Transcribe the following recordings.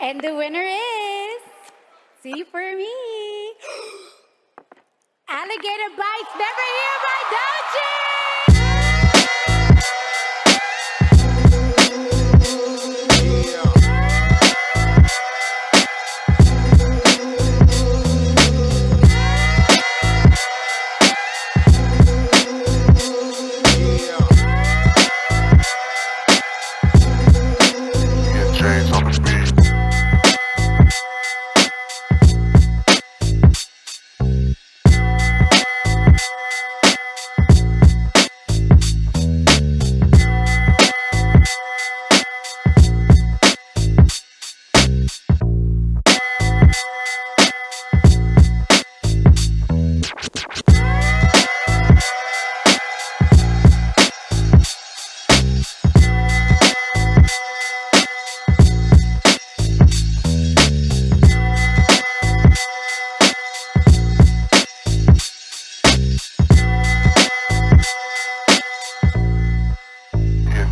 And the winner is, see for me, Alligator Bites, never hear my doji! James on the beat.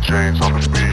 James on the beat.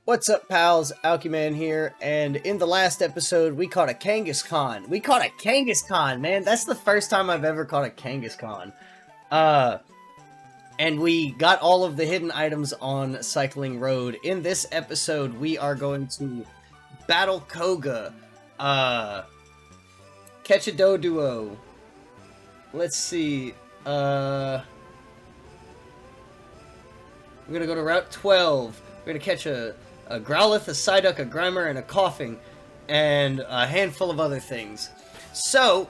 What's up, pals? Alkyman here, and in the last episode, we caught a Kangaskhan. We caught a Kangaskhan, man! That's the first time I've ever caught a Kangaskhan. And we got all of the hidden items on Cycling Road. In this episode, we are going to battle Koga, catch a Doduo. Let's see, we're gonna go to Route 12. We're gonna catch a Growlithe, a Psyduck, a Grimer, and a Coughing, and a handful of other things. So,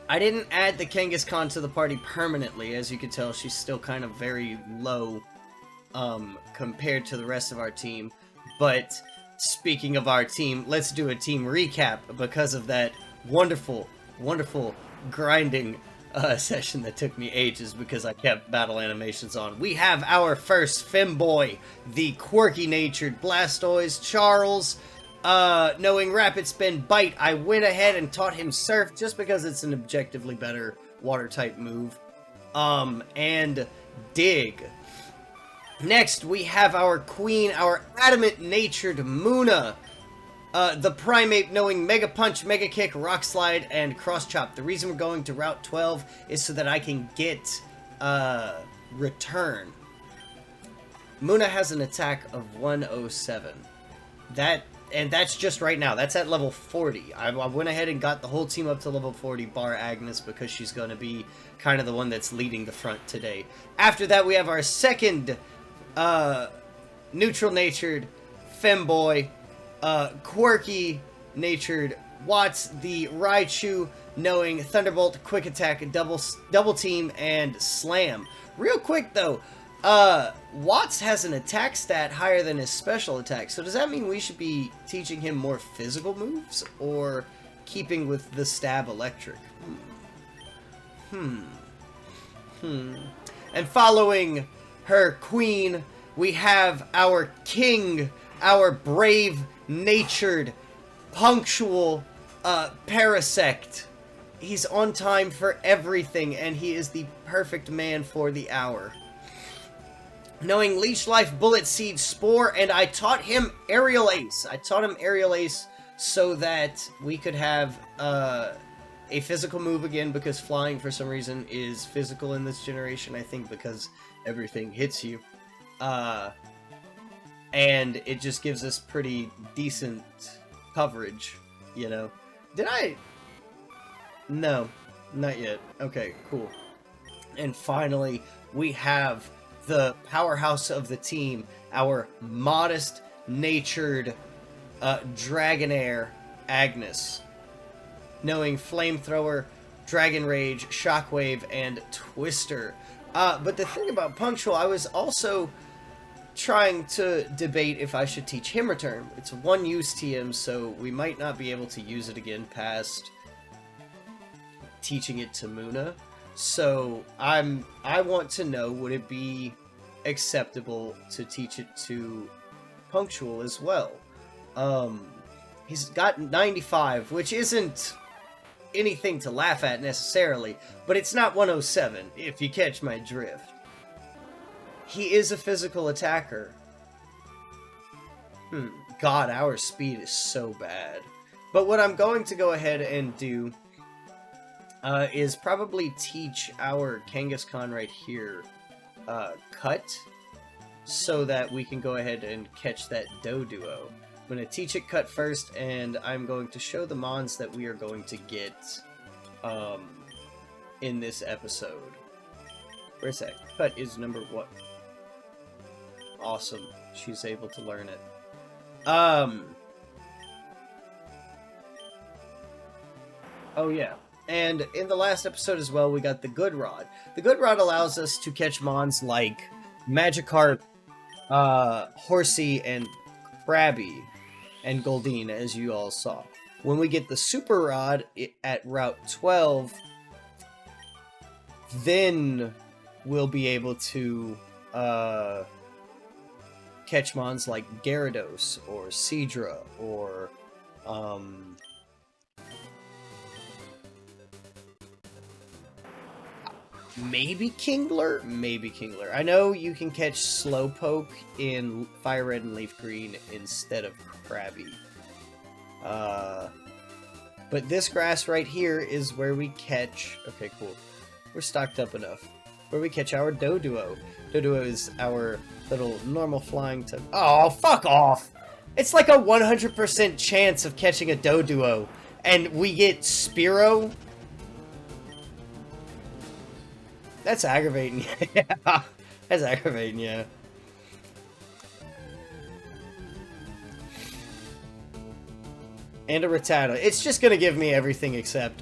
I didn't add the Kangaskhan to the party permanently. As you can tell, she's still kind of very low compared to the rest of our team. But, speaking of our team, let's do a team recap because of that wonderful, wonderful grinding session that took me ages because I kept battle animations on. We have our first Femboy, the quirky-natured Blastoise, Charles. Knowing Rapid Spin Bite, I went ahead and taught him Surf just because it's an objectively better water-type move. And Dig. Next, we have our queen, our adamant-natured Munna. The Primeape knowing Mega Punch, Mega Kick, Rock Slide, and Cross Chop. The reason we're going to Route 12 is so that I can get Return. Munna has an attack of 107. And that's just right now. That's at level 40. I went ahead and got the whole team up to level 40, bar Agnes, because she's going to be kind of the one that's leading the front today. After that, we have our second neutral-natured Femboy. Quirky-natured Watts, the Raichu, knowing Thunderbolt, Quick Attack, Double Team, and Slam. Real quick, though, Watts has an attack stat higher than his special attack, so does that mean we should be teaching him more physical moves, or keeping with the stab electric. And following her queen, we have our king, our brave, natured, punctual Parasect. He's on time for everything, and he is the perfect man for the hour. Knowing Leech Life, Bullet Seed, Spore, and I taught him Aerial Ace. I taught him Aerial Ace so that we could have a physical move again, because flying for some reason is physical in this generation, I think because everything hits you. And it just gives us pretty decent coverage, you know. Did I? No, not yet. Okay, cool. And finally, we have the powerhouse of the team, our modest-natured Dragonair, Agnes. Knowing Flamethrower, Dragon Rage, Shockwave, and Twister. But the thing about Punctual, I was also trying to debate if I should teach him Return. It's a one-use TM, so we might not be able to use it again past teaching it to Muna. So I want to know, would it be acceptable to teach it to Punctual as well? He's got 95, which isn't anything to laugh at necessarily, but it's not 107, if you catch my drift. He is a physical attacker. God, our speed is so bad. But what I'm going to go ahead and do is probably teach our Kangaskhan right here Cut, so that we can go ahead and catch that Doduo. I'm going to teach it Cut first, and I'm going to show the mons that we are going to get in this episode. Where's that? Cut is number what? Awesome. She's able to learn it. Oh yeah. And in the last episode as well, we got the Good Rod. The Good Rod allows us to catch mons like Magikarp, Horsey, and Krabby, and Goldeen, as you all saw. When we get the Super Rod at Route 12, then we'll be able to catch mons like Gyarados, or Seadra, or maybe Kingler? Maybe Kingler. I know you can catch Slowpoke in Fire Red and Leaf Green instead of Krabby. But this grass right here is where we catch... Okay, cool. We're stocked up enough. Where we catch our Doduo. Doduo is our little normal flying type. Oh, fuck off! It's like a 100% chance of catching a Doduo. And we get Spearow? That's aggravating. Yeah, that's aggravating, yeah. And a Rattata. It's just gonna give me everything except.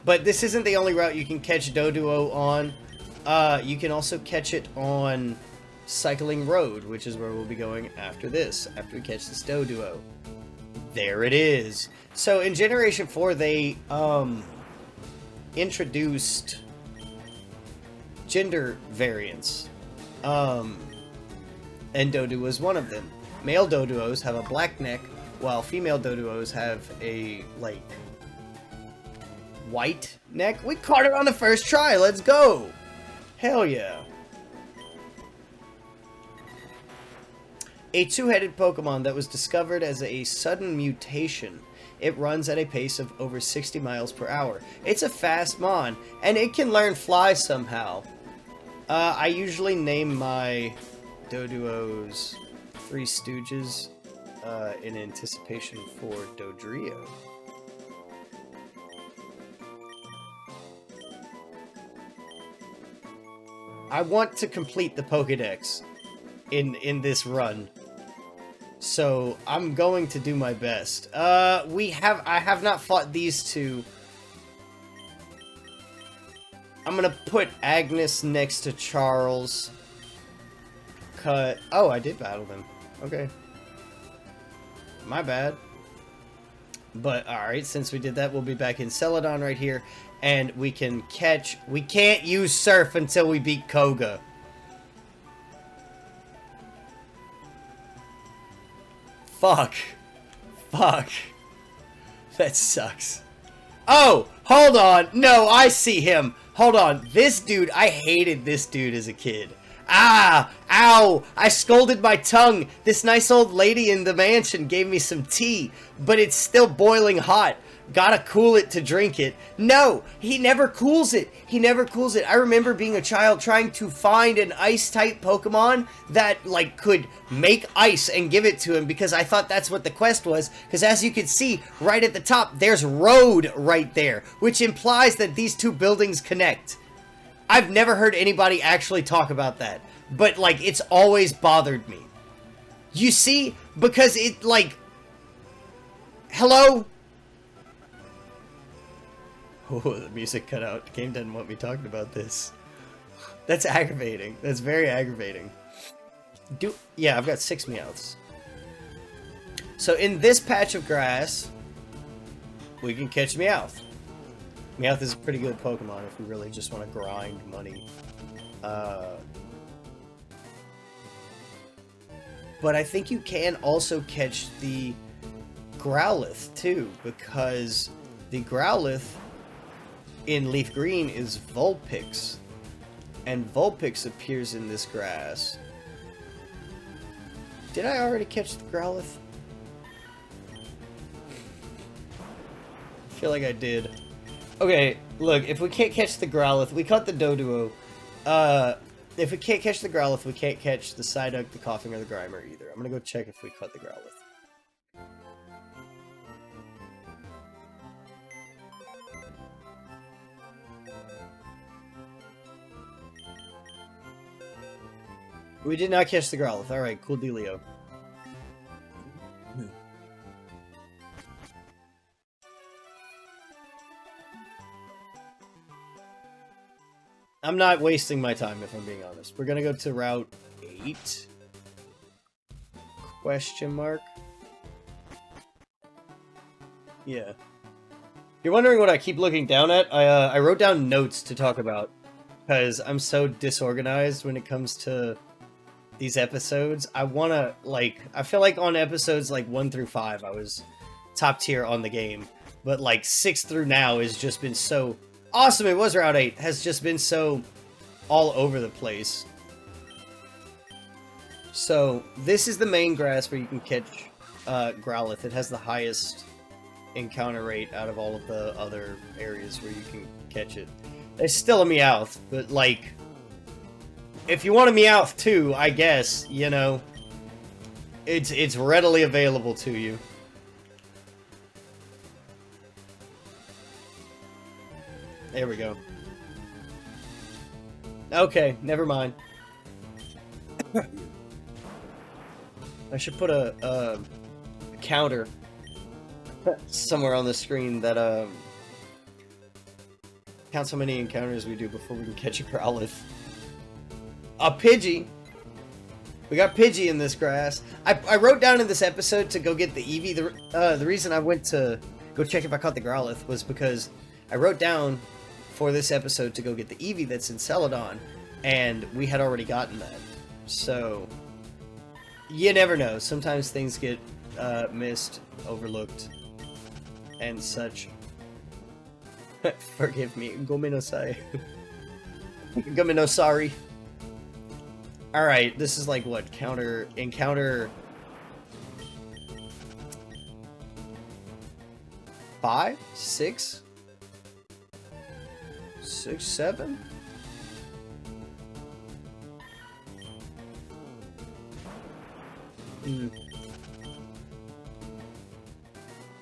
But this isn't the only route you can catch Doduo on. You can also catch it on Cycling Road, which is where we'll be going after this, after we catch this Doduo. There it is. So in Generation 4, they introduced gender variants, and Doduo is one of them. Male Doduos have a black neck, while female Doduos have a, like, white neck. We caught it on the first try, let's go! Hell yeah. A two-headed Pokemon that was discovered as a sudden mutation. It runs at a pace of over 60 miles per hour. It's a fast mon, and it can learn Fly somehow. I usually name my Doduos Three Stooges in anticipation for Dodrio. I want to complete the Pokédex in this run, so I'm going to do my best. I have not fought these two. I'm gonna put Agnes next to Charles. Cut. Oh, I did battle them. Okay. My bad. But, alright, since we did that, we'll be back in Celadon right here. And we can catch... We can't use Surf until we beat Koga. Fuck. Fuck. That sucks. Oh! Hold on! No, I see him! Hold on. This dude, I hated this dude as a kid. Ah! Ow! I scalded my tongue! This nice old lady in the mansion gave me some tea, but it's still boiling hot. Gotta cool it to drink it. No! He never cools it! He never cools it. I remember being a child trying to find an ice-type Pokemon that, like, could make ice and give it to him because I thought that's what the quest was. Because as you can see, right at the top, there's road right there, which implies that these two buildings connect. I've never heard anybody actually talk about that, but, like, it's always bothered me. You see? Because it, like... Hello? Oh, the music cut out. The game didn't want me talking about this. That's aggravating. That's very aggravating. Yeah, I've got 6 Meowths. So in this patch of grass, we can catch Meowth. Meowth is a pretty good Pokemon if we really just want to grind money. But I think you can also catch the Growlithe too, because the Growlithe in Leaf Green is Vulpix, and Vulpix appears in this grass. Did I already catch the Growlithe? I feel like I did. Okay, look, if we can't catch the Growlithe, we caught the Doduo. If we can't catch the Growlithe, we can't catch the Psyduck, the Coughing, or the Grimer either. I'm gonna go check if we caught the Growlithe. We did not catch the Growlithe. Alright, cool dealio. I'm not wasting my time, if I'm being honest. We're gonna go to Route 8? Question mark? Yeah. You're wondering what I keep looking down at? I wrote down notes to talk about, because I'm so disorganized when it comes to these episodes. I wanna, like, I feel like on episodes, like, 1 through 5, I was top tier on the game, but, like, 6 through now has just been so... Awesome, it was Route 8, has just been so all over the place. So, this is the main grass where you can catch Growlithe. It has the highest encounter rate out of all of the other areas where you can catch it. There's still a Meowth, but, like, if you want a Meowth too, I guess, you know, it's readily available to you. There we go. Okay, never mind. I should put a counter somewhere on the screen that counts how many encounters we do before we can catch a Growlithe. A Pidgey! We got Pidgey in this grass. I wrote down in this episode to go get the Eevee. The reason I went to go check if I caught the Growlithe was because I wrote down for this episode to go get the Eevee that's in Celadon, and we had already gotten that. So, you never know. Sometimes things get missed, overlooked, and such. Forgive me. Gomenosai. Gomenosari. Alright, this is like what? Encounter 5? 6? 6, 7?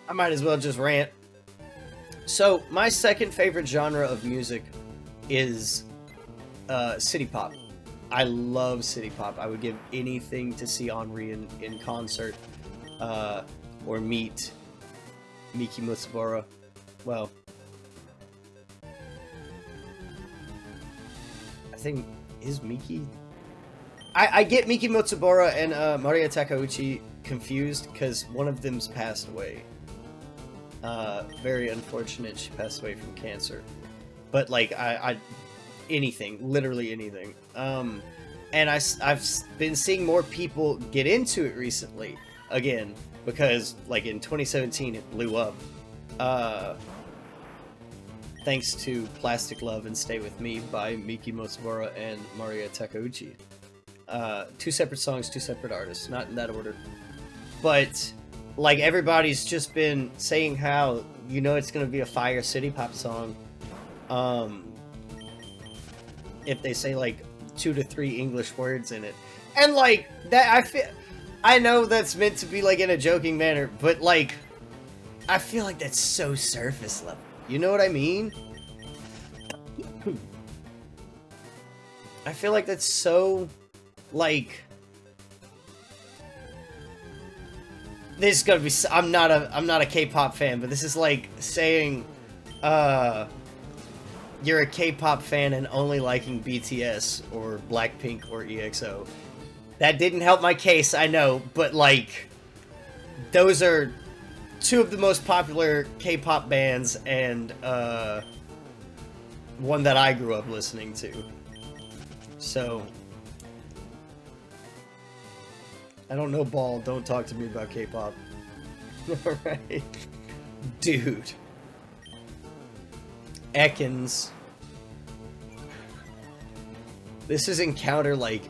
I might as well just rant. So, my second favorite genre of music is city pop. I love city pop. I would give anything to see Henri in concert, or meet Miki Mutsubara. Well, I think, is Miki? I get Miki Mutsubara and Maria Takeuchi confused because one of them's passed away. Very unfortunate she passed away from cancer. But like anything, literally anything. And I've been seeing more people get into it recently again because like in 2017 it blew up. Thanks to Plastic Love and Stay With Me by Miki Motsubara and Maria Takeuchi. 2 separate songs, 2 separate artists, not in that order. But like everybody's just been saying how it's gonna be a fire city pop song. If they say like 2 to 3 English words in it, and like that, I know that's meant to be like in a joking manner, but like I feel like that's so surface level. You know what I mean? I feel like that's so like this is gonna be. I'm not a K-pop fan, but this is like saying, you're a K-pop fan and only liking BTS or Blackpink or EXO. That didn't help my case, I know, but like, those are 2 of the most popular K-pop bands and one that I grew up listening to. So, I don't know ball, don't talk to me about K-pop. Alright. Dude. Ekans. This is encounter like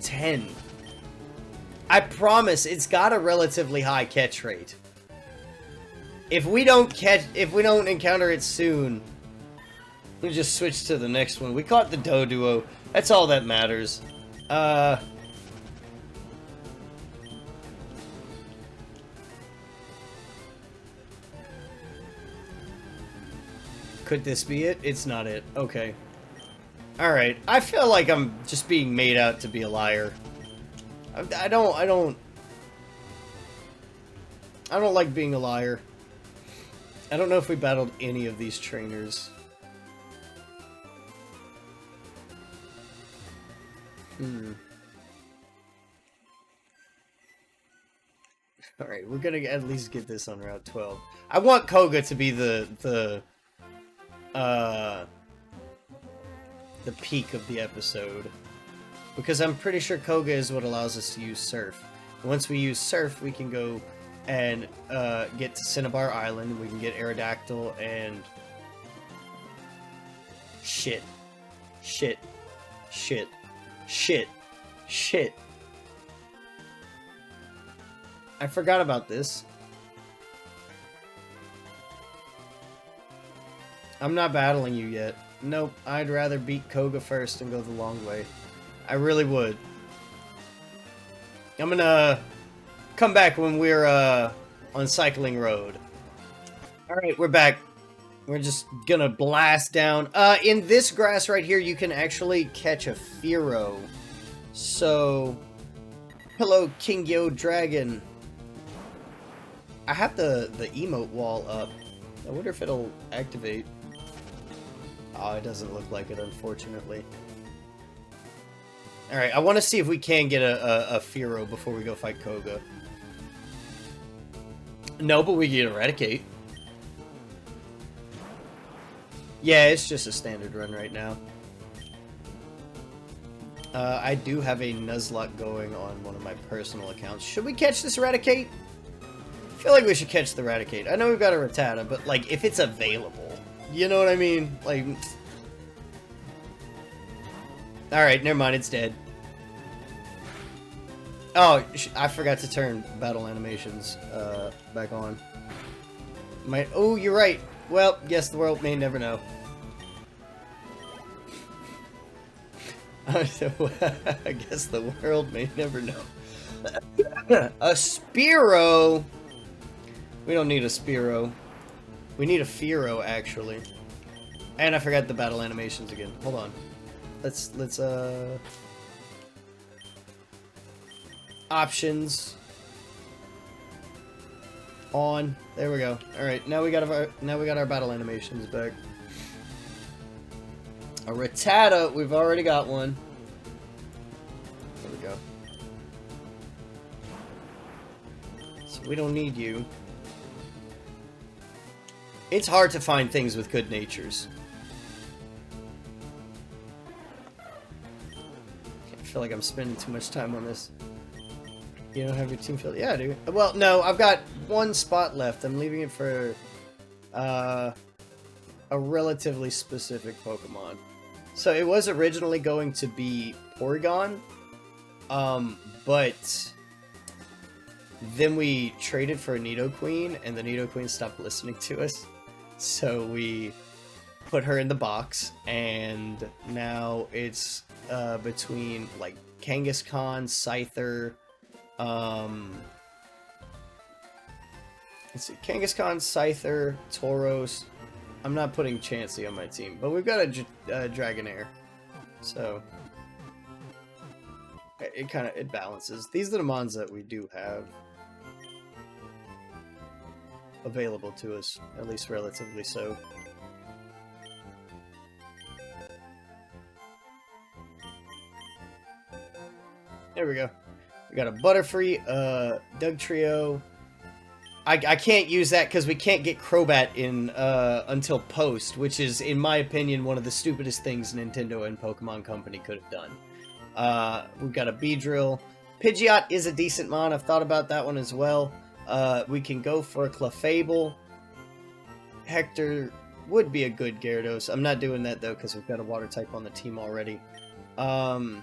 10. I promise it's got a relatively high catch rate. If we don't encounter it soon, we'll just switch to the next one. We caught the Do Duo. That's all that matters. Could this be it? It's not it. Okay. Alright. I feel like I'm just being made out to be a liar. I don't like being a liar. I don't know if we battled any of these trainers. Alright, we're gonna at least get this on Route 12. I want Koga to be the peak of the episode. Because I'm pretty sure Koga is what allows us to use Surf. And once we use Surf, we can go and get to Cinnabar Island. We can get Aerodactyl and... Shit. Shit. Shit. Shit. Shit. I forgot about this. I'm not battling you yet. Nope, I'd rather beat Koga first and go the long way. I really would. I'm gonna come back when we're on Cycling Road. Alright, we're back. We're just gonna blast down. In this grass right here, you can actually catch a Fearow. So, hello, Kingyo Dragon. I have the emote wall up. I wonder if it'll activate. Oh, it doesn't look like it, unfortunately. Alright, I want to see if we can get a Fearow before we go fight Koga. No, but we can Eradicate. Yeah, it's just a standard run right now. I do have a Nuzlocke going on one of my personal accounts. Should we catch this Eradicate? I feel like we should catch the Eradicate. I know we've got a Rattata, but like, if it's available. You know what I mean? Like... Alright, never mind, it's dead. Oh, I forgot to turn battle animations back on. Oh, you're right. Well, guess the world may never know. I guess the world may never know. A Spearow! We don't need a Spearow. We need a Fearow, actually. And I forgot the battle animations again. Hold on. Let's options on. There we go. All right, now we got our battle animations back. A Rattata, we've already got one. There we go. So we don't need you. It's hard to find things with good natures. I feel like I'm spending too much time on this. You don't have your team filled? Yeah, I do. Well, no, I've got one spot left. I'm leaving it for a relatively specific Pokemon. So it was originally going to be Porygon, but then we traded for a Nidoqueen, and the Nidoqueen stopped listening to us. So we put her in the box, and now it's between like Kangaskhan, Scyther, let's see, Kangaskhan, Scyther, Tauros. I'm not putting Chansey on my team, but we've got a Dragonair, so it balances. These are the mons that we do have available to us, at least relatively so. There we go. We got a Butterfree, Doug Trio. I can't use that because we can't get Crobat in until post, which is, in my opinion, one of the stupidest things Nintendo and Pokemon Company could have done. We've got a Beedrill. Pidgeot is a decent mon. I've thought about that one as well. We can go for a Clefable. Hector would be a good Gyarados. I'm not doing that, though, because we've got a Water type on the team already. I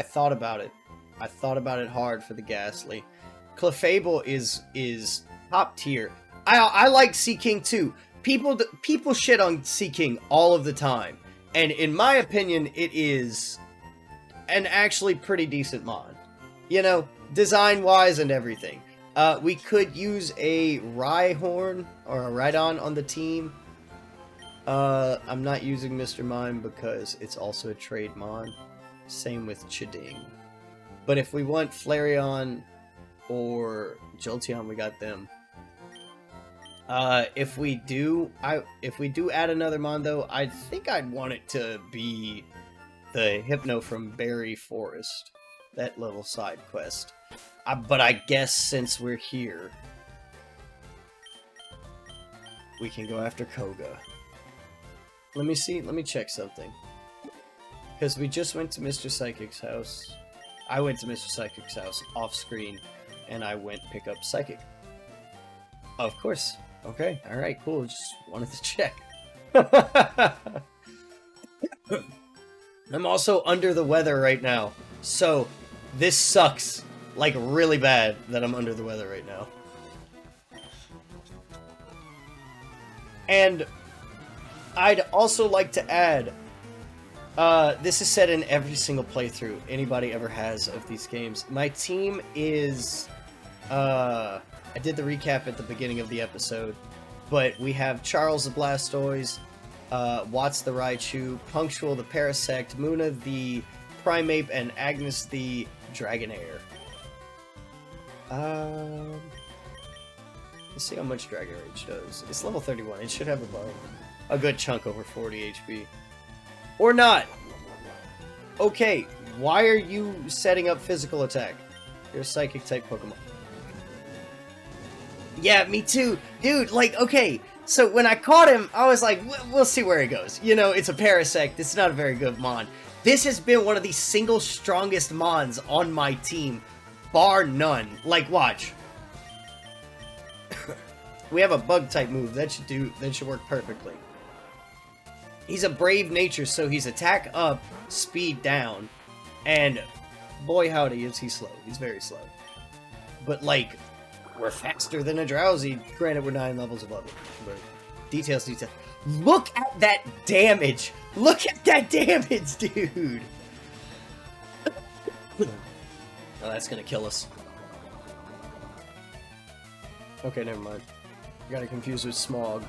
thought about it. I thought about it hard for the Ghastly. Clefable is top tier. I like Seaking too. People shit on Seaking all of the time, and in my opinion, it is an actually pretty decent mod. You know, design-wise and everything. We could use a Rhyhorn or a Rhydon on the team. I'm not using Mr. Mime because it's also a trade mon. Same with Chiding. But if we want Flareon or Jolteon, we got them. If we do add another mon, though, I think I'd want it to be the Hypno from Berry Forest. That little side quest. But I guess since we're here, we can go after Koga. Let me see. Let me check something. Because we just went to Mr. Psychic's house. I went to Mr. Psychic's house off screen, and I went pick up Psychic. Of course. Okay. All right. Cool. Just wanted to check. I'm also under the weather right now, so this sucks. Like, really bad that I'm under the weather right now. And I'd also like to add, this is said in every single playthrough anybody ever has of these games. My team is, I did the recap at the beginning of the episode, but we have Charles the Blastoise, Watts the Raichu, Punctual the Parasect, Muna the Primeape, and Agnes the Dragonair. Let's see how much Dragon Rage does. It's level 31. It should have a good chunk over 40 HP. Or not! Okay, why are you setting up physical attack? You're a Psychic type Pokemon. Yeah, me too. Dude, like, okay, so when I caught him, I was like, we'll see where he goes. You know, it's a Parasect. It's not a very good mon. This has been one of the single strongest mons on my team, bar none. Like, watch. We have a bug type move that should work perfectly. He's a brave nature, so he's attack up, speed down, and boy howdy is he slow. He's very slow. But like, we're faster than a Drowsy. Granted, we're 9 levels above it. But details. Look at that damage! Look at that damage, dude! Oh, that's gonna kill us. Okay, never mind. Got it confused with Smog.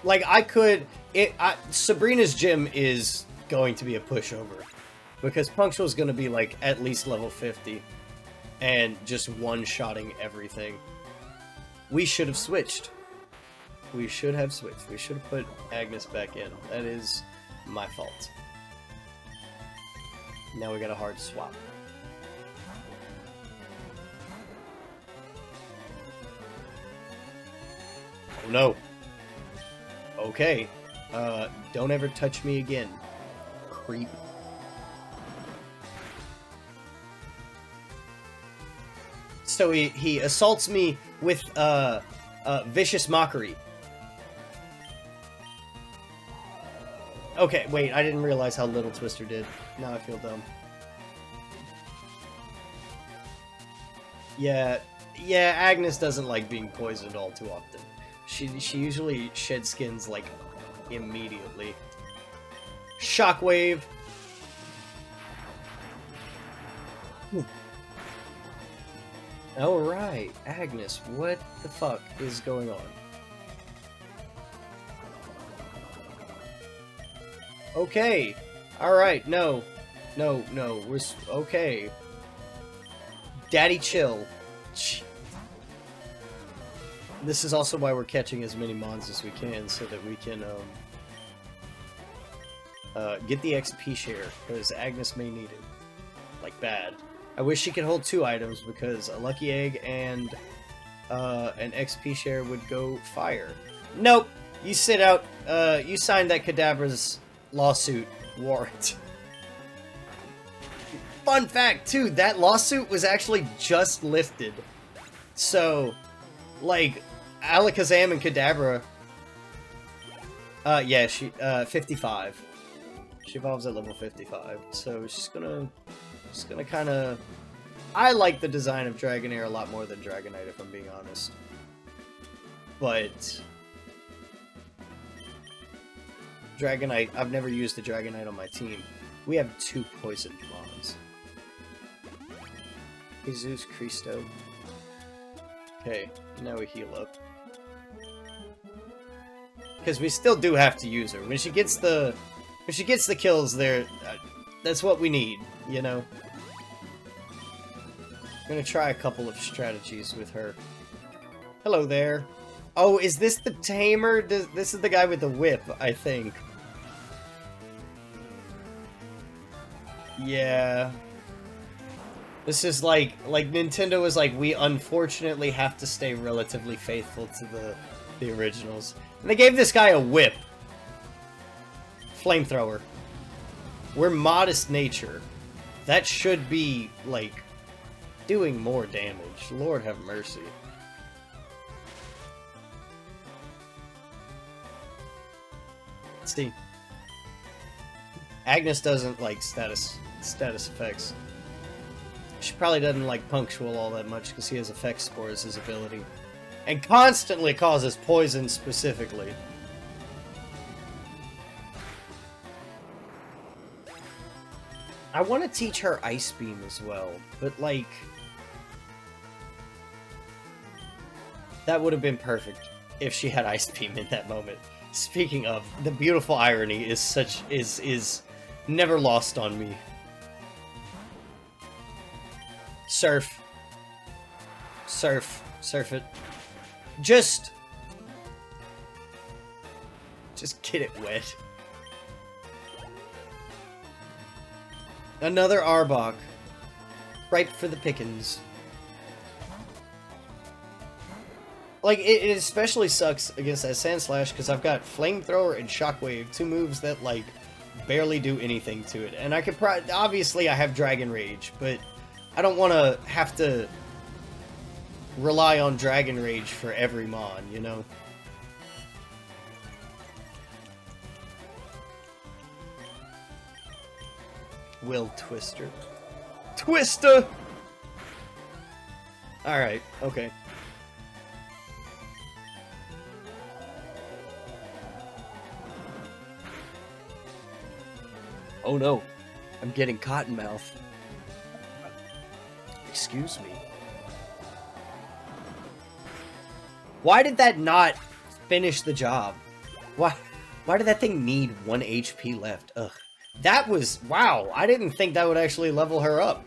Like, Sabrina's gym is going to be a pushover. Because Punctual is going to be, like, at least level 50. And just one-shotting everything. We should have switched. We should have switched. We should have put Agnes back in. That is my fault. Now we got a hard swap. Oh no. Okay. Don't ever touch me again. Creep. So he assaults me with, vicious mockery. Okay, wait, I didn't realize how little Twister did. Now I feel dumb. Yeah, Agnes doesn't like being poisoned all too often. She usually sheds skins, like, immediately. Shockwave! Alright, Agnes, what the fuck is going on? Okay. Alright, no. No, we're... Okay. Daddy chill. This is also why we're catching as many mons as we can, so that we can, get the XP share, because Agnes may need it. Like, bad. I wish she could hold 2 items, because a Lucky Egg and, an XP share would go fire. Nope! You sit out, you signed that Kadabra's lawsuit warrant. Fun fact, too, that lawsuit was actually just lifted. So, like, Alakazam and Kadabra... yeah, she, 55. She evolves at level 55, so she's gonna kinda... I like the design of Dragonair a lot more than Dragonite, if I'm being honest. But... Dragonite, I've never used the Dragonite on my team. We have 2 poisoned mons. Jesus Christo. Okay, now we heal up. Because we still do have to use her. When she gets the kills there, that's what we need, you know? I'm gonna try a couple of strategies with her. Hello there. Oh, is this the tamer? This is the guy with the whip, I think. Yeah. This is like Nintendo was like, we unfortunately have to stay relatively faithful to the originals. And they gave this guy a whip. Flamethrower. We're modest nature. That should be, like, doing more damage. Lord have mercy. Let's see. Agnes doesn't like status effects. She probably doesn't like Punctual all that much because he has effect score as his ability. And constantly causes poison specifically. I want to teach her Ice Beam as well, but like... That would have been perfect if she had Ice Beam in that moment. Speaking of, the beautiful irony is never lost on me. Surf. Surf it. Just get it wet. Another Arbok. Ripe for the pickings. Like, it especially sucks against that Sand Slash because I've got Flamethrower and Shockwave, 2 moves that, like, barely do anything to it. And I could obviously I have Dragon Rage, but I don't want to have to rely on Dragon Rage for every mon, you know? Will Twister. Twister! Alright, okay. Oh no, I'm getting Cottonmouth. Excuse me. Why did that not finish the job? Why did that thing need 1 HP left? Ugh. That was... Wow, I didn't think that would actually level her up.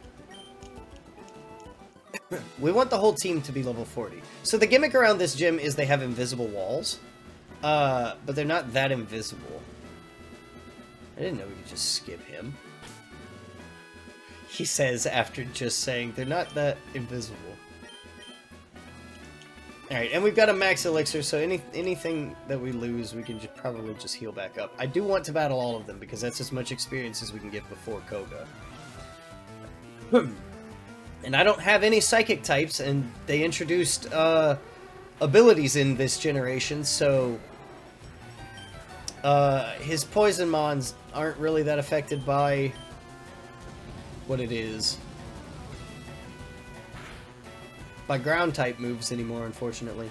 We want the whole team to be level 40. So the gimmick around this gym is they have invisible walls. But they're not that invisible. I didn't know we could just skip him. He says after just saying they're not that invisible. Alright, and we've got a max elixir, so anything that we lose, we can probably just heal back up. I do want to battle all of them, because that's as much experience as we can get before Koga. And I don't have any psychic types, and they introduced abilities in this generation, so his poison mons aren't really that affected by what it is. By ground type moves anymore, unfortunately.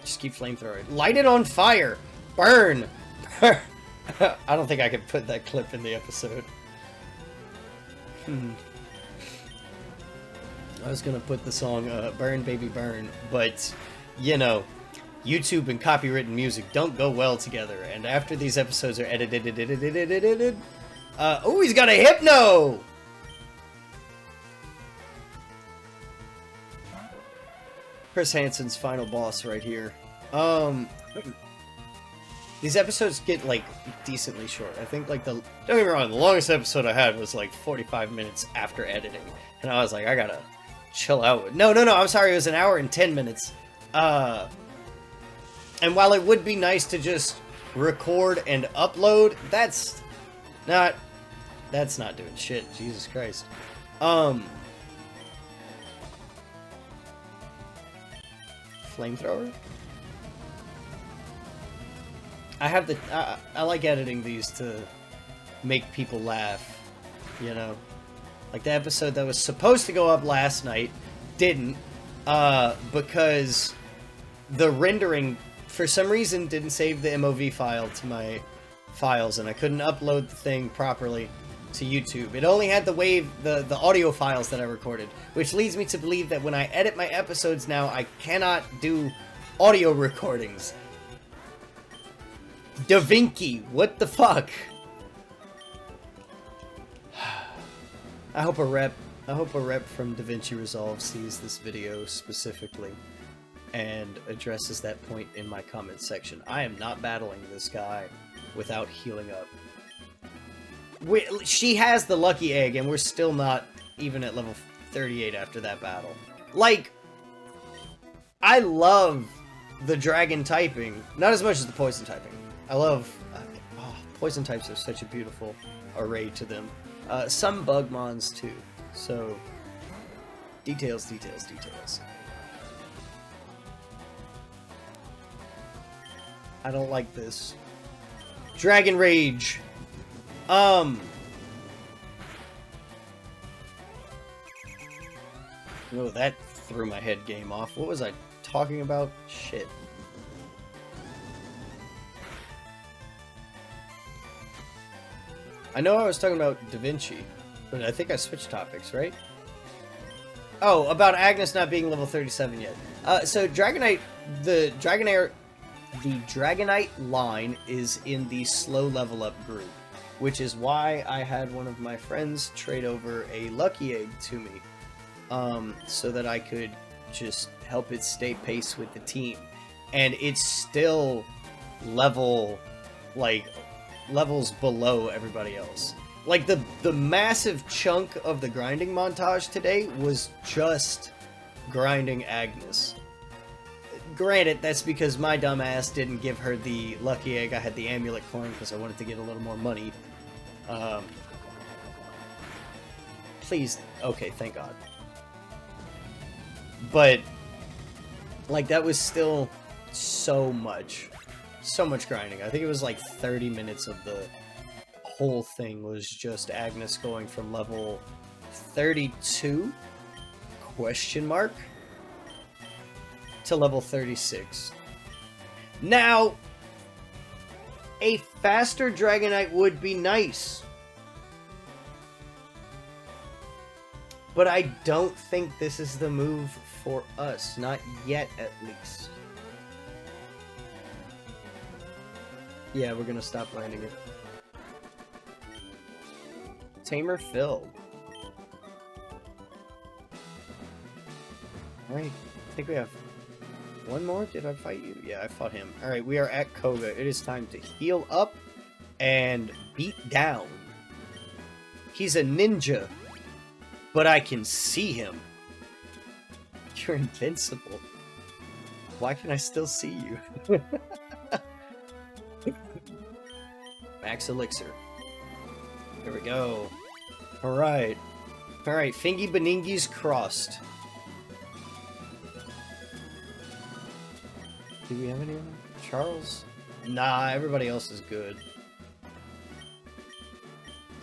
Just keep flamethrower. Light it on fire! Burn! I don't think I could put that clip in the episode. I was gonna put the song Burn Baby Burn, but, you know, YouTube and copywritten music don't go well together, and after these episodes are edited, oh, he's got a Hypno! Chris Hansen's final boss right here. These episodes get, like, decently short. I think, like, don't get me wrong, the longest episode I had was, like, 45 minutes after editing. And I was like, I gotta chill out. No, I'm sorry, it was an hour and 10 minutes. And while it would be nice to just record and upload, that's not doing shit. Jesus Christ. Flamethrower? I have the... I like editing these to make people laugh, you know? Like the episode that was supposed to go up last night didn't, because the rendering, for some reason, didn't save the MOV file to my files, and I couldn't upload the thing properly to YouTube. It only had the audio files that I recorded, which leads me to believe that when I edit my episodes now, I cannot do audio recordings. DaVinci, what the fuck? I hope a rep from DaVinci Resolve sees this video specifically and addresses that point in my comment section. I am not battling this guy without healing up. She has the lucky egg, and we're still not even at level 38 after that battle. Like, I love the dragon typing, not as much as the poison typing. I love... poison types have such a beautiful array to them. Some bug mons, too. So, details. I don't like this. Dragon Rage! Oh, that threw my head game off. What was I talking about? Shit. I know I was talking about DaVinci, but I think I switched topics, right? Oh, about Agnes not being level 37 yet. So Dragonite, the Dragonite line is in the slow level up group, which is why I had one of my friends trade over a lucky egg to me, so that I could just help it stay pace with the team. And it's still levels below everybody else. Like, the massive chunk of the grinding montage today was just grinding Agnes. Granted, that's because my dumbass didn't give her the lucky egg. I had the amulet coin because I wanted to get a little more money. Please. Okay, thank God. But, like, that was still so much grinding. I think it was like 30 minutes of the whole thing was just Agnes going from level 32 question mark to level 36. Now, a faster Dragonite would be nice, but I don't think this is the move for us, not yet at least. Yeah, we're gonna stop landing it. Tamer Phil. Alright, I think we have one more. Did I fight you? Yeah, I fought him. Alright, we are at Koga. It is time to heal up and beat down. He's a ninja. but I can see him. You're invincible. Why can I still see you? Max elixir. There we go. Alright. Alright, Fingy Beningi's crossed. Do we have any of them? Charles? Nah, everybody else is good.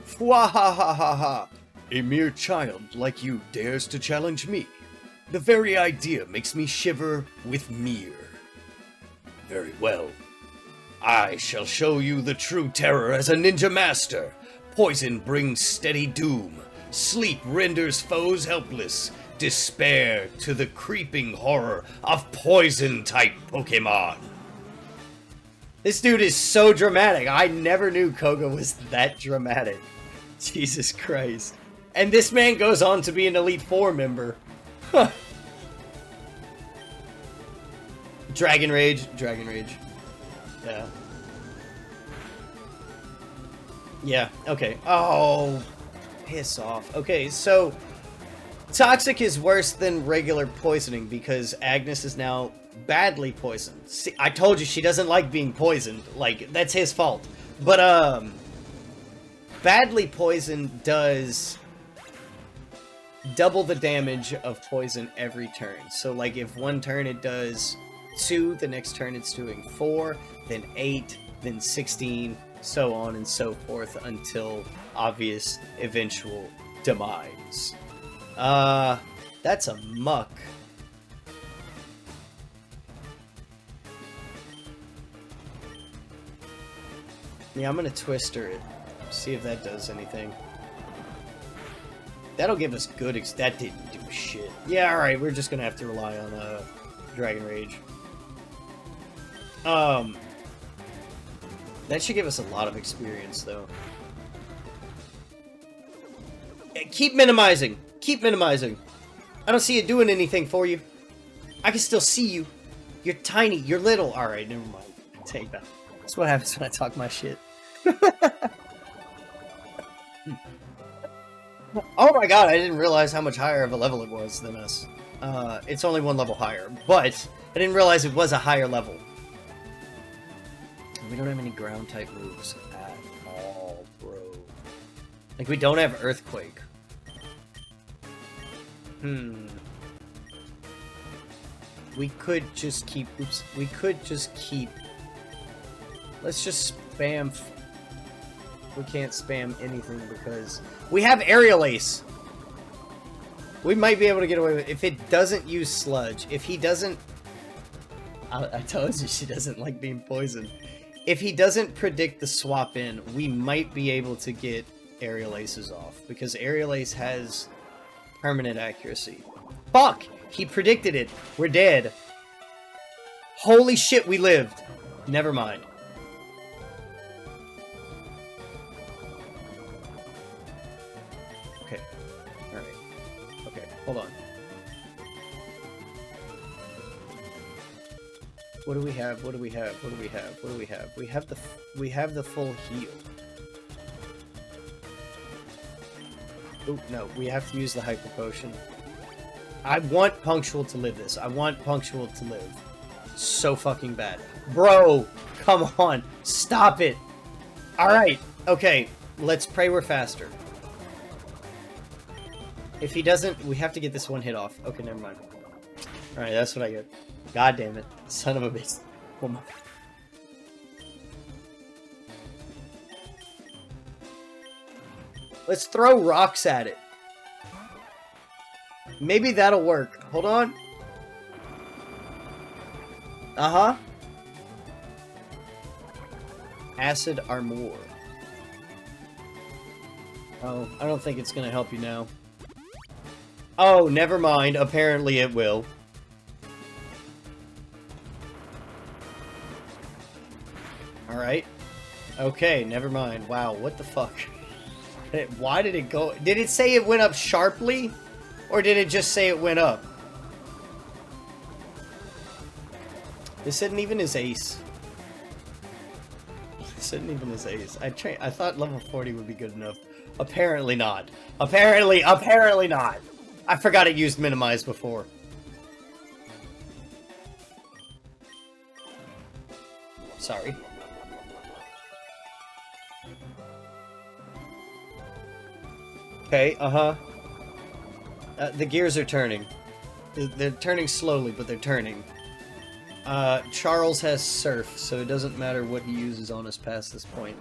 Fwahahaha! A mere child like you dares to challenge me. The very idea makes me shiver with mir. Very well. I shall show you the true terror as a ninja master. Poison brings steady doom. Sleep renders foes helpless. Despair to the creeping horror of poison-type Pokemon. This dude is so dramatic. I never knew Koga was that dramatic. Jesus Christ. And this man goes on to be an Elite Four member. Huh. Dragon Rage. Dragon Rage. Yeah. Yeah, okay. Oh, piss off. Okay, so Toxic is worse than regular poisoning because Agnes is now badly poisoned. See, I told you she doesn't like being poisoned. Like, that's his fault. But, badly poisoned does double the damage of poison every turn. So, like, if one turn it does 2, the next turn it's doing 4, then 8, then 16, so on and so forth until obvious eventual demise. That's a muck. Yeah, I'm gonna Twister it. See if that does anything. That'll give us good that didn't do shit. Yeah, alright, we're just gonna have to rely on, Dragon Rage. That should give us a lot of experience, though. Yeah, keep minimizing! Keep minimizing! I don't see it doing anything for you. I can still see you. You're tiny, you're little. Alright, never mind. Take that. That's what happens when I talk my shit. Oh my god, I didn't realize how much higher of a level it was than us. It's only one level higher, but I didn't realize it was a higher level. We don't have any ground type moves at all, bro. Like, we don't have Earthquake. We could just keep... Oops. We could just keep... Let's just spam... We can't spam anything because... We have Aerial Ace! We might be able to get away with it. If it doesn't use Sludge, if he doesn't... I told you she doesn't like being poisoned. If he doesn't predict the swap in, we might be able to get Aerial Aces off. Because Aerial Ace has permanent accuracy. Fuck! He predicted it. We're dead. Holy shit, we lived. Never mind. Okay. Alright. Okay, hold on. What do we have? What do we have? What do we have? What do we have? We have the full heal. Oh, no, we have to use the Hyper Potion. I want Punctual to live this. I want Punctual to live. So fucking bad. Bro, come on. Stop it. Alright, okay. Let's pray we're faster. If he doesn't, we have to get this one hit off. Okay, never mind. Alright, that's what I get. God damn it. Son of a bitch. Oh my. Let's throw rocks at it. Maybe that'll work. Hold on. Uh-huh. Acid Armor. Oh, I don't think it's gonna help you now. Oh, never mind. Apparently it will. Alright. Okay, never mind. Wow, what the fuck? Why did it go... Did it say it went up sharply? Or did it just say it went up? This isn't even his ace. This isn't even his ace. I thought level 40 would be good enough. Apparently not. Apparently not. I forgot it used minimize before. Sorry. Okay, the gears are turning. They're turning slowly, but they're turning. Charles has surf, so it doesn't matter what he uses on us past this point.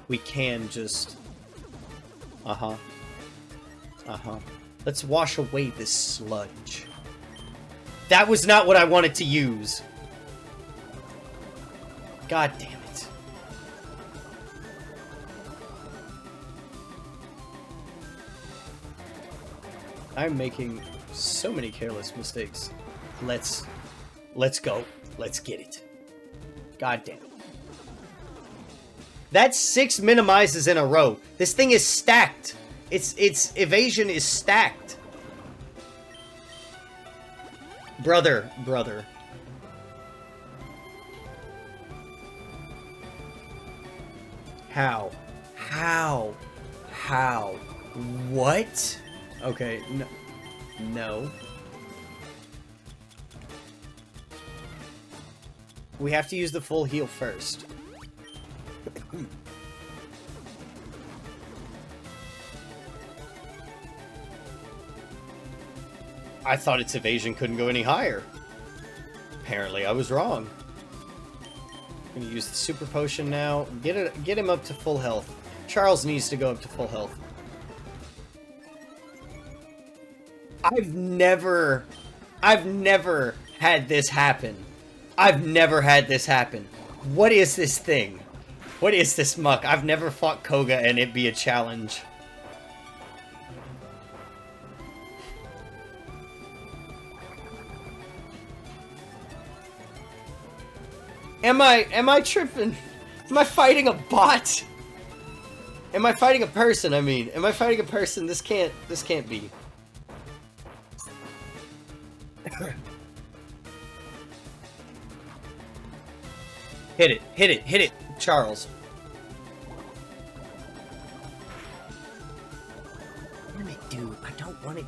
We can just... Let's wash away this sludge. That was not what I wanted to use. God damn it. I'm making so many careless mistakes. Let's go. Let's get it. God damn it. That's 6 minimizes in a row. This thing is stacked. Its evasion is stacked. Brother. How? What? Okay, no. We have to use the full heal first. I thought its evasion couldn't go any higher. Apparently I was wrong. I'm gonna use the super potion now. Get him up to full health. Charles needs to go up to full health. I've never had this happen. I've never had this happen. What is this thing? What is this muck? I've never fought Koga and it be a challenge. Am I tripping? Am I fighting a bot? Am I fighting a person, I mean? Am I fighting a person? This can't be. Hit it, Charles. Damn it, dude. I don't want it.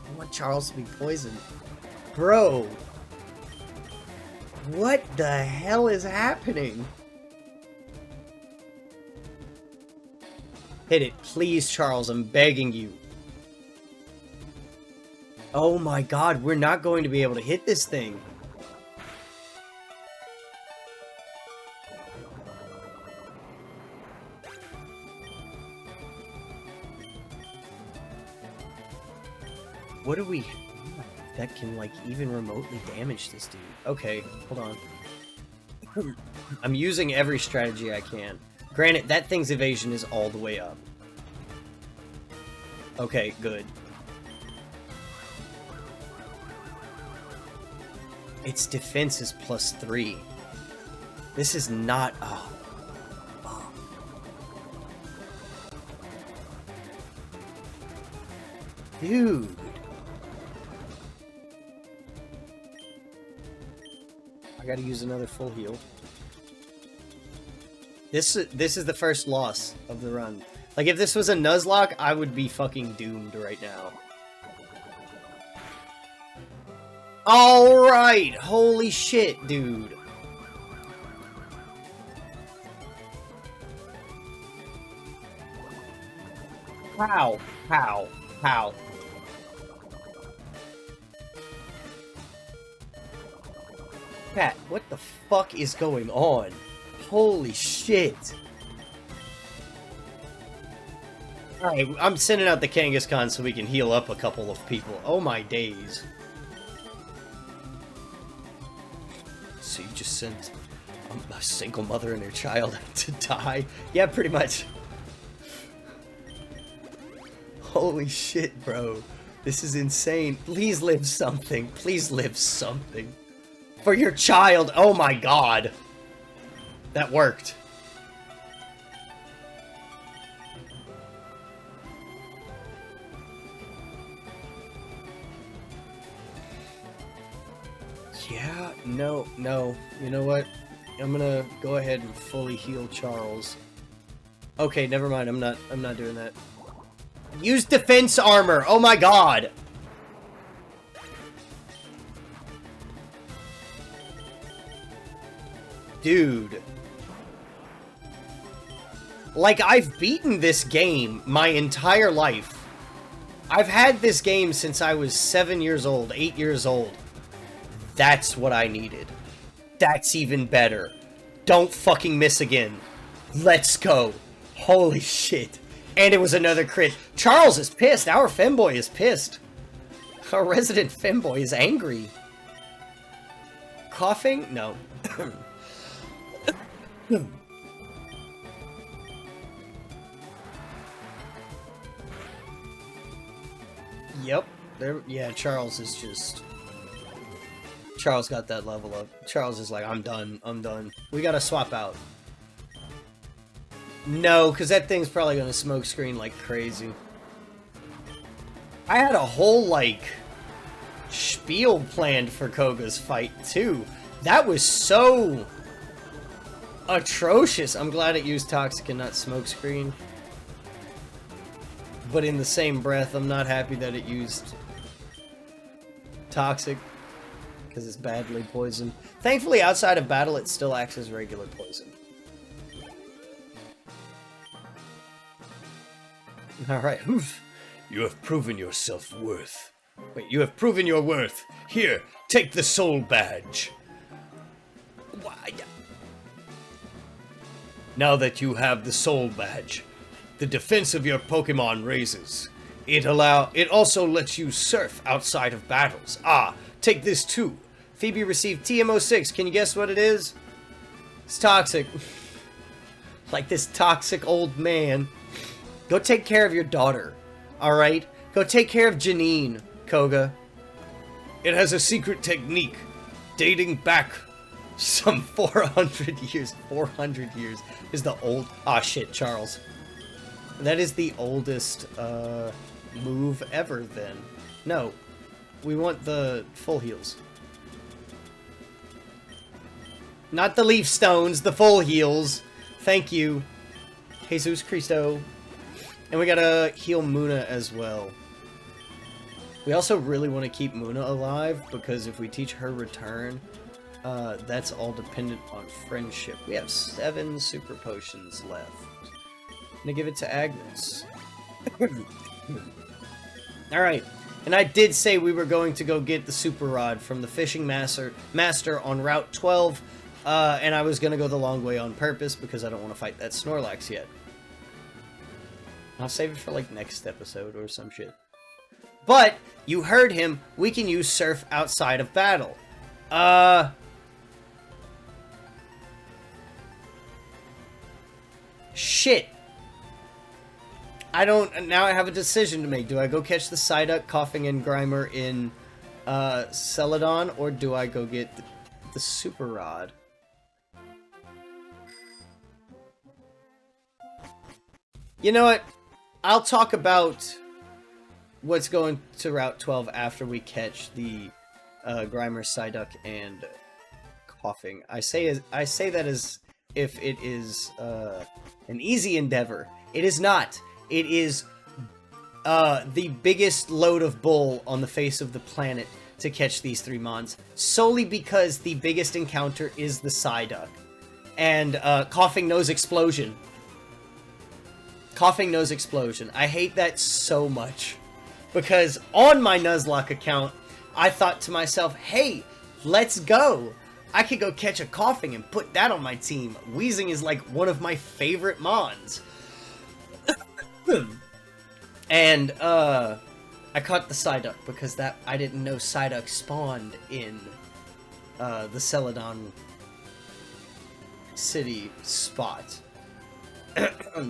I want Charles to be poisoned. Bro. What the hell is happening? Hit it, please, Charles. I'm begging you. Oh my god, we're not going to be able to hit this thing. What do we... that can, like, even remotely damage this dude? Okay, hold on. I'm using every strategy I can. Granted, that thing's evasion is all the way up. Okay, good. Its defense is +3. This is not... oh. Dude. I gotta use another full heal. This is the first loss of the run. Like, if this was a Nuzlocke, I would be fucking doomed right now. Alright! Holy shit, dude. How? Pat, what the fuck is going on? Holy shit. Alright, I'm sending out the Kangaskhan so we can heal up a couple of people. Oh my days. So you just sent a single mother and her child to die? Yeah, pretty much. Holy shit, bro. This is insane. Please live something. Please live something. For your child. Oh my god. That worked. Yeah, no. You know what? I'm gonna go ahead and fully heal Charles. Okay, never mind. I'm not doing that. Use defense armor. Oh my god. Dude. Like, I've beaten this game my entire life. I've had this game since I was 7 years old, 8 years old. That's what I needed. That's even better. Don't fucking miss again. Let's go. Holy shit. And it was another crit. Charles is pissed. Our femboy is pissed. Our resident femboy is angry. Coughing? No. Yep. There. Yeah, Charles is just... Charles got that level up. Charles is like, I'm done. I'm done. We gotta swap out. No, because that thing's probably gonna smoke screen like crazy. I had a whole, like, spiel planned for Koga's fight, too. That was so... atrocious. I'm glad it used Toxic and not smoke screen. But in the same breath, I'm not happy that it used Toxic, because it's badly poisoned. Thankfully, outside of battle, it still acts as regular poison. Alright, you have proven your self-worth. Wait, you have proven your worth. Here, take the soul badge. Why? Now that you have the soul badge, the defense of your Pokemon raises. It also lets you surf outside of battles. Ah, take this too. Phoebe received TMO6. Can you guess what it is? It's Toxic. Like this toxic old man. Go take care of your daughter. Alright? Go take care of Janine, Koga. It has a secret technique dating back some 400 years. 400 years is the old... Ah, shit, Charles. That is the oldest move ever, then. No. We want the full heals. Not the leaf stones, the full heals. Thank you. Jesus Cristo. And we gotta heal Muna as well. We also really want to keep Muna alive, because if we teach her return, that's all dependent on friendship. We have 7 super potions left. I'm gonna give it to Agnes. Alright, and I did say we were going to go get the super rod from the fishing master on Route 12, and I was gonna go the long way on purpose because I don't want to fight that Snorlax yet. I'll save it for, like, next episode or some shit. But, you heard him, we can use Surf outside of battle. Shit. Now I have a decision to make. Do I go catch the Psyduck, Coughing, and Grimer in, Celadon, or do I go get the Super Rod? You know what? I'll talk about what's going to Route 12 after we catch the Grimer, Psyduck, and Coughing. I say that as if it is an easy endeavor. It is not. It is the biggest load of bull on the face of the planet to catch these 3 mons, solely because the biggest encounter is the Psyduck. And Coughing knows Explosion. Coughing knows Explosion. I hate that so much. Because on my Nuzlocke account, I thought to myself, hey, let's go. I could go catch a Coughing and put that on my team. Wheezing is like one of my favorite mons. And, I caught the Psyduck because I didn't know Psyduck spawned in, the Celadon City spot.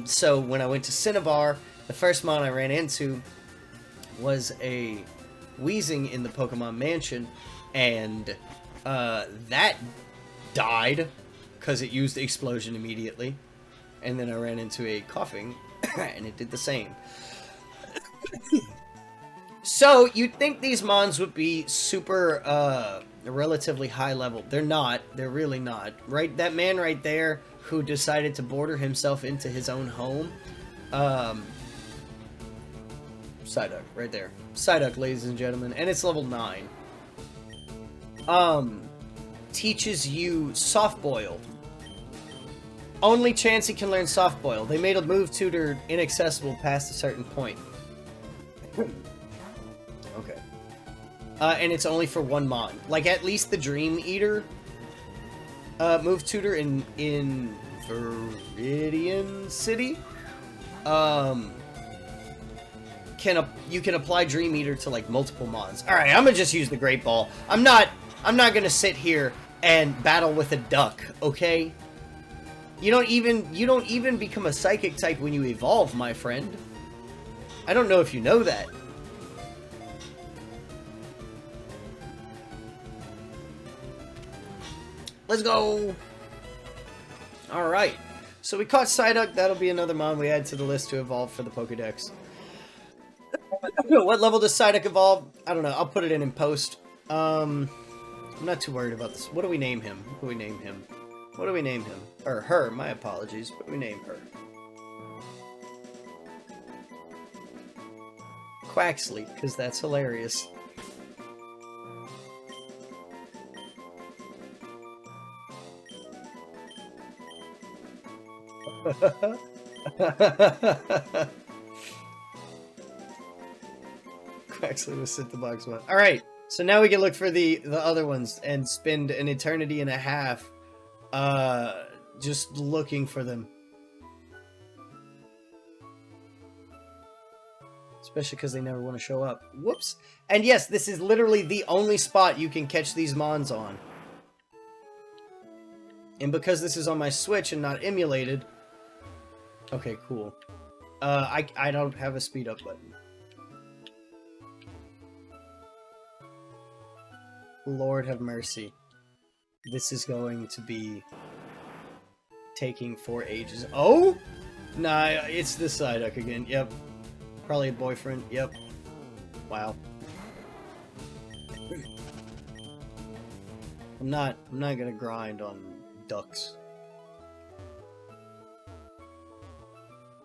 So when I went to Cinnabar, the first mon I ran into was a Wheezing in the Pokemon Mansion, and that died because it used Explosion immediately. And then I ran into a Coughing, and it did the same. So, you'd think these mons would be super, relatively high level. They're not. They're really not. Right, that man right there who decided to border himself into his own home, Psyduck, right there. Psyduck, ladies and gentlemen, and it's level 9. Teaches you Soft Boil. Only chance he can learn Soft Boil. They made a move tutor inaccessible past a certain point. Okay. And it's only for one mon. Like, at least the Dream Eater move tutor in Viridian City, you can apply Dream Eater to like multiple mons. All right, I'm gonna just use the Great Ball. I'm not gonna sit here and battle with a duck. Okay. You don't even become a psychic type when you evolve, my friend. I don't know if you know that. Let's go! Alright. So we caught Psyduck. That'll be another mon we add to the list to evolve for the Pokedex. What level does Psyduck evolve? I don't know. I'll put it in post. I'm not too worried about this. What do we name him? What do we name him? What do we name him? Or her, my apologies. What do we name her? Quaxley, because that's hilarious. Quaxley was sent the box one. Alright, so now we can look for the other ones and spend an eternity and a half just looking for them. Especially because they never want to show up. Whoops. And yes, this is literally the only spot you can catch these mons on. And because this is on my Switch and not emulated... Okay, cool. I don't have a speed up button. Lord have mercy. This is going to be taking 4 ages. Oh? Nah, it's the Psyduck again. Yep. Probably a boyfriend. Yep. Wow. I'm not gonna grind on ducks.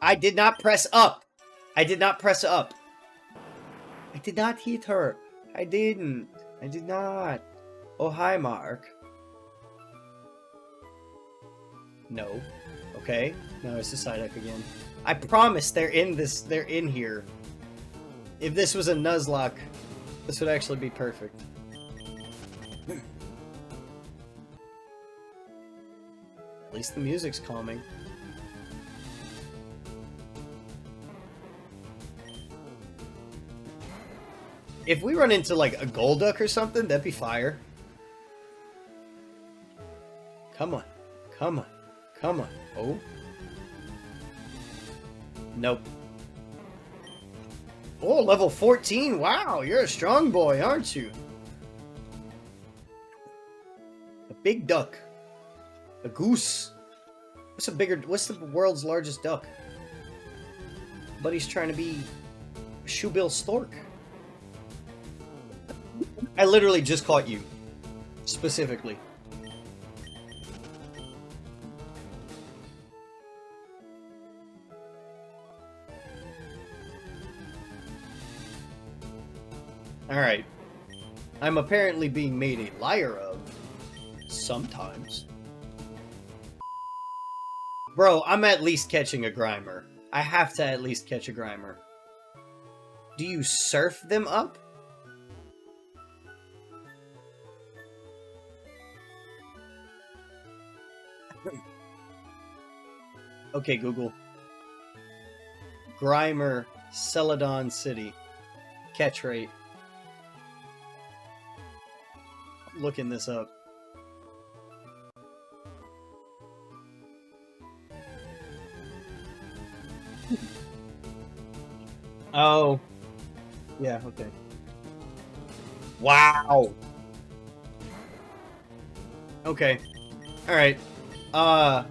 I did not press up. I did not press up. I did not hit her. I didn't. I did not. Oh, hi, Mark. No. Okay. No, it's the Psyduck again. I promise they're in this. They're in here. If this was a Nuzlocke, this would actually be perfect. At least the music's calming. If we run into, like, a Golduck or something, that'd be fire. Come on. Come on. Come on. Oh. Nope. Oh, level 14. Wow, you're a strong boy, aren't you? A big duck. A goose. What's the world's largest duck? Buddy's trying to be Shoebill Stork. I literally just caught you. Specifically. Alright. I'm apparently being made a liar of. Sometimes. Bro, I'm at least catching a Grimer. I have to at least catch a Grimer. Do you surf them up? Okay, Google. Grimer, Celadon City. Catch rate. I'm looking this up. Oh. Yeah, okay. Wow. Okay. Alright.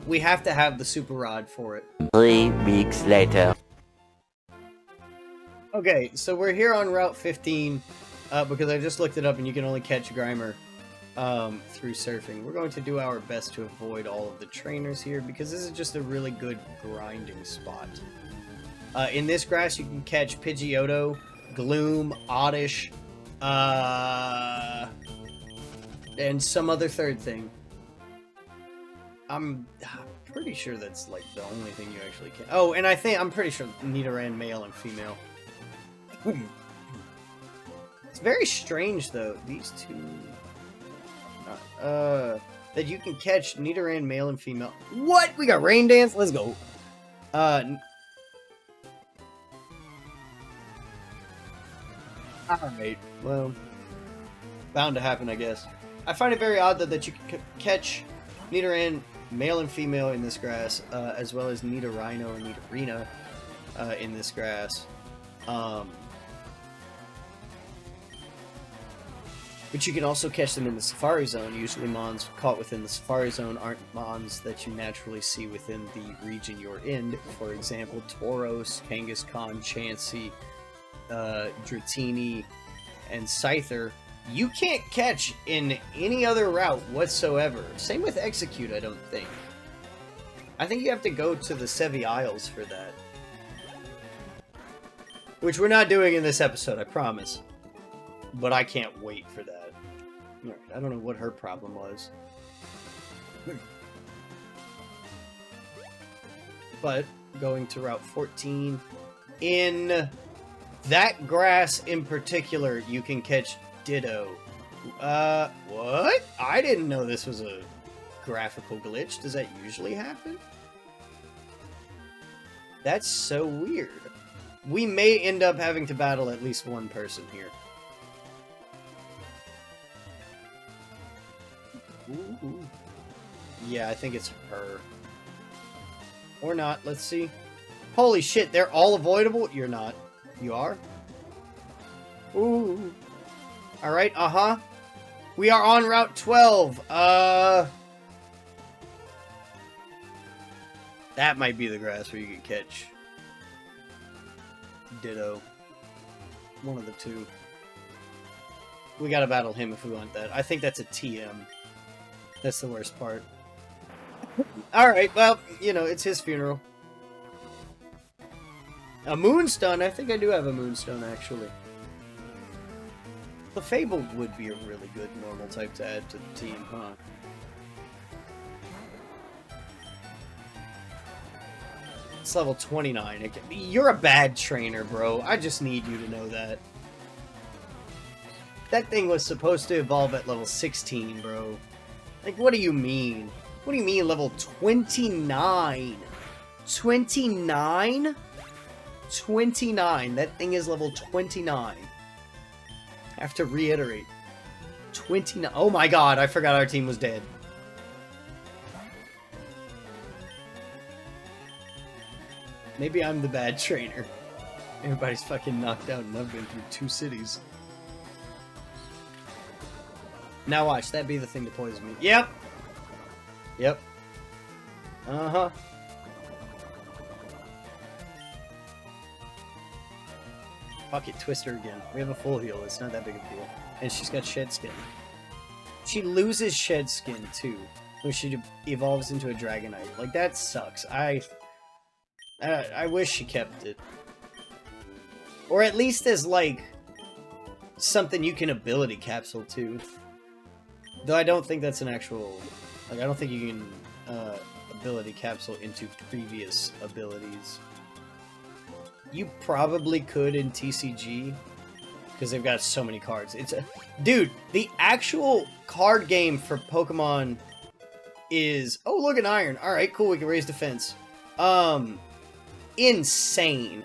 We have to have the Super Rod for it. 3 weeks later. Okay, so we're here on Route 15, because I just looked it up and you can only catch Grimer through surfing. We're going to do our best to avoid all of the trainers here, because this is just a really good grinding spot. In this grass, you can catch Pidgeotto, Gloom, Oddish, and some other third thing. I'm pretty sure that's like the only thing you actually can. Oh, and I'm pretty sure Nidoran male and female. It's very strange though. These two, that you can catch Nidoran male and female. What? We got Rain Dance. Let's go. Alright, well, bound to happen, I guess. I find it very odd, though, that you can catch Nidoran male and female in this grass, as well as Nidorino or Nidorina in this grass. But you can also catch them in the Safari Zone. Usually mons caught within the Safari Zone aren't mons that you naturally see within the region you're in. For example, Tauros, Kangaskhan, Chansey, Dratini, and Scyther, you can't catch in any other route whatsoever. Same with Execute, I don't think. I think you have to go to the Sevi Isles for that. Which we're not doing in this episode, I promise. But I can't wait for that. I don't know what her problem was. But, going to Route 14, in that grass in particular, you can catch Ditto. What? I didn't know this was a graphical glitch. Does that usually happen? That's so weird. We may end up having to battle at least one person here. Ooh. Yeah, I think it's her. Or not, let's see. Holy shit, they're all avoidable? You're not. You are? Ooh. Alright, uh-huh. We are on Route 12. That might be the grass where you can catch Ditto. One of the two. We gotta battle him if we want that. I think that's a TM. That's the worst part. Alright, well, you know, it's his funeral. A Moonstone? I think I do have a Moonstone, actually. The Fable would be a really good normal type to add to the team, huh? It's level 29. You're a bad trainer, bro. I just need you to know that. That thing was supposed to evolve at level 16, bro. Like, what do you mean? What do you mean level 29? 29? 29. That thing is level 29. I have to reiterate. 29. Oh my god, I forgot our team was dead. Maybe I'm the bad trainer. Everybody's fucking knocked out and I've been through 2 cities. Now watch, that'd be the thing to poison me. Yep! Yep. Uh-huh. Fuck it, twist her again. We have a full heal, it's not that big of a deal. And she's got Shed Skin. She loses Shed Skin, too, when she evolves into a Dragonite. Like, that sucks. I wish she kept it. Or at least as, like, something you can ability capsule, too. Though I don't think that's an actual... Like, I don't think you can ability capsule into previous abilities. You probably could in TCG, because they've got so many cards. It's a... Dude, the actual card game for Pokemon is... Oh, look, an Iron. Alright, cool, we can raise defense. Insane.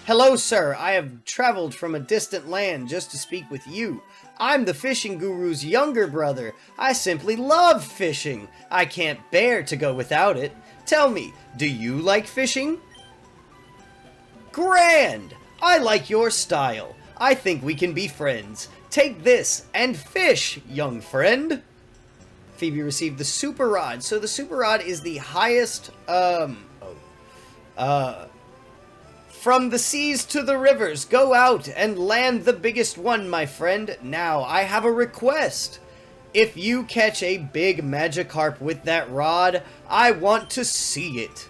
Hello, sir. I have traveled from a distant land just to speak with you. I'm the fishing guru's younger brother. I simply love fishing. I can't bear to go without it. Tell me, do you like fishing? Grand! I like your style. I think we can be friends. Take this and fish, young friend. Phoebe received the Super Rod. So the Super Rod is the highest, from the seas to the rivers, go out and land the biggest one, my friend. Now, I have a request. If you catch a big Magikarp with that rod, I want to see it.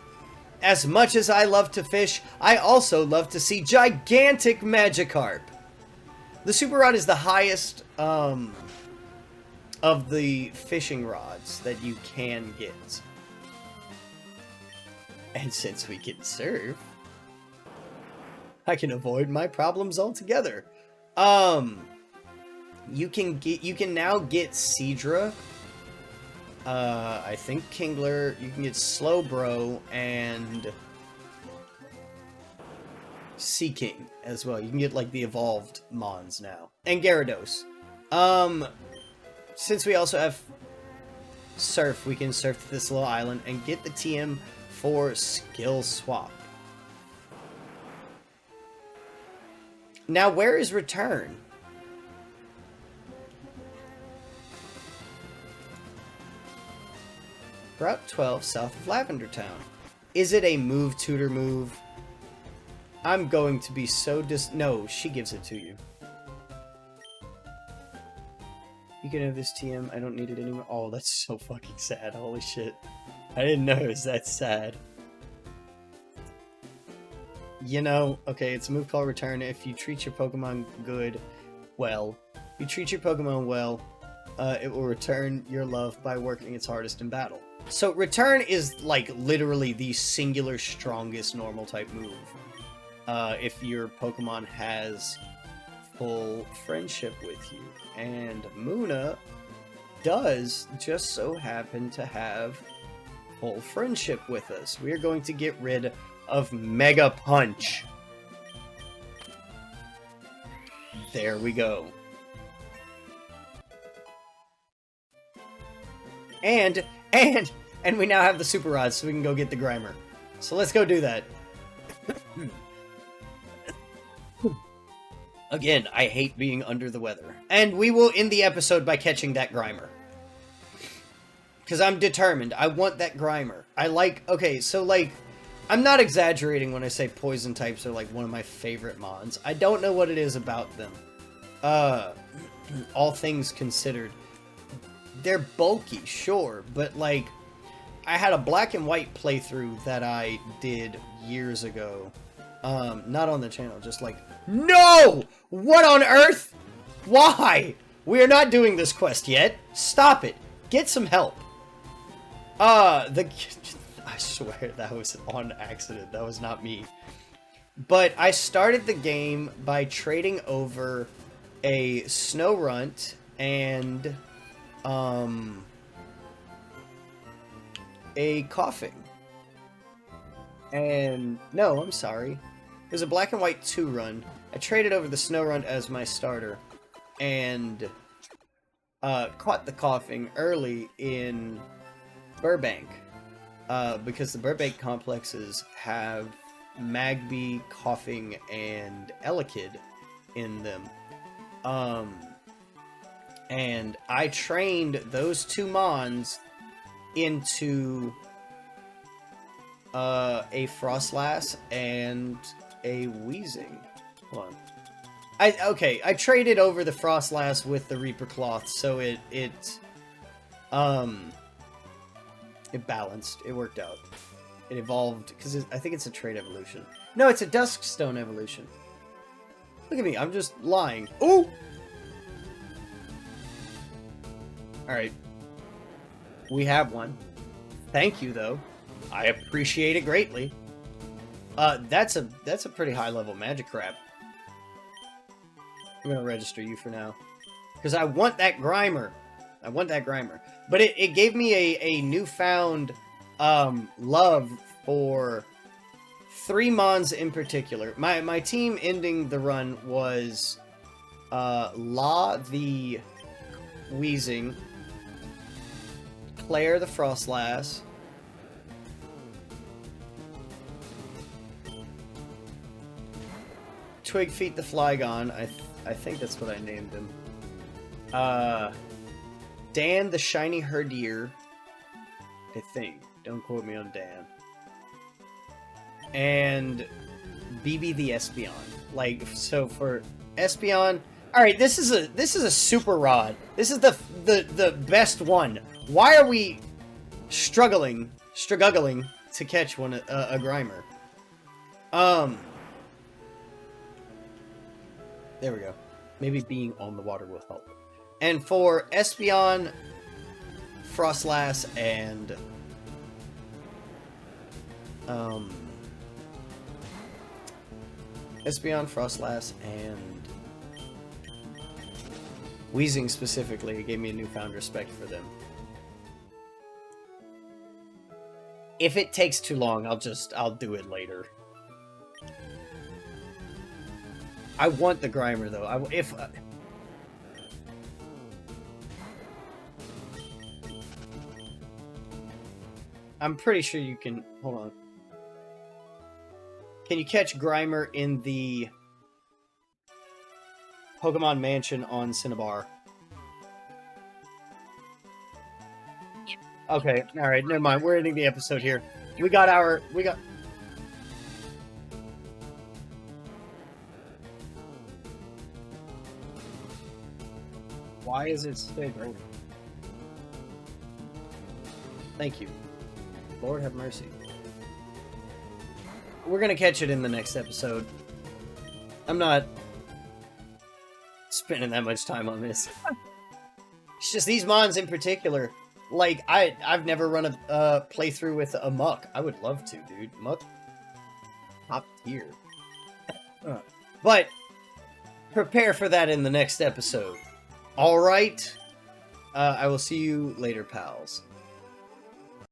as much as I love to fish, I also love to see gigantic Magikarp. The Super Rod is the highest of the fishing rods that you can get. And since we can surf, I can avoid my problems altogether. You can now get Seadra. I think Kingler. You can get Slowbro and Sea King as well. You can get like the evolved Mons now. And Gyarados. Since we also have Surf, we can surf to this little island and get the TM for Skill Swap. Now, where is Return? Route 12, south of Lavender Town. Is it a move tutor move? I'm going to be so no, she gives it to you. You can have this TM, I don't need it anymore. Oh, that's so fucking sad, holy shit. I didn't know it was that sad. You know, okay, it's a move called Return. If you treat your Pokemon it will return your love by working its hardest in battle. So Return is like literally the singular strongest normal type move. If your Pokemon has full friendship with you. And Muna does just so happen to have full friendship with us. We are going to get rid of Mega Punch. There we go. And we now have the Super Rods, so we can go get the Grimer. So let's go do that. Again, I hate being under the weather. And we will end the episode by catching that Grimer. Because I'm determined. I want that Grimer. Okay, so like, I'm not exaggerating when I say poison types are like one of my favorite mons. I don't know what it is about them. All things considered. They're bulky, sure, but like, I had a black and white playthrough that I did years ago. Not on the channel, just like, no! What on earth? Why? We are not doing this quest yet. Stop it. Get some help. I swear that was on accident. That was not me. But I started the game by trading over a Snorunt and a Coughing. And no, I'm sorry. It was a black and white 2-run. I traded over the Snorunt as my starter and caught the Coughing early in Burbank. Because the Burbank complexes have Magby, Coughing, and Elekid in them. And I trained those two Mons into a Frostlass and a Weezing. Hold on. I traded over the Frostlass with the Reaper Cloth, so it balanced. It worked out. It evolved, because I think it's a trait evolution. No, it's a Duskstone evolution. Look at me, I'm just lying. Ooh! Alright. We have one. Thank you, though. I appreciate it greatly. That's a pretty high-level Magikarp. I'm gonna register you for now. Because I want that Grimer. I want that Grimer. But it gave me a newfound love for 3 Mons in particular. My team ending the run was La the Weezing, Claire the Frostlass, Twigfeet the Flygon, I think that's what I named him. Dan the Shiny Herdier, I think. Don't quote me on Dan. And BB the Espeon. Like, so for Espeon, alright, this is a Super Rod. This is the best one. Why are we struggling to catch one a Grimer. There we go. Maybe being on the water will help. And for Espeon, Frostlass, and Espeon, Frostlass, and Weezing specifically, it gave me a newfound respect for them. If it takes too long, I'll do it later. I want the Grimer though. I'm pretty sure you can. Hold on. Can you catch Grimer in the Pokemon Mansion on Cinnabar? Okay, alright, never mind. We're ending the episode here. We got... Why is it still growing? Thank you. Lord have mercy. We're gonna catch it in the next episode. I'm not spending that much time on this. It's just these mons in particular. Like, I've never run a playthrough with a Muck. I would love to, dude. Muck, top tier. But prepare for that in the next episode. All right. I will see you later, pals.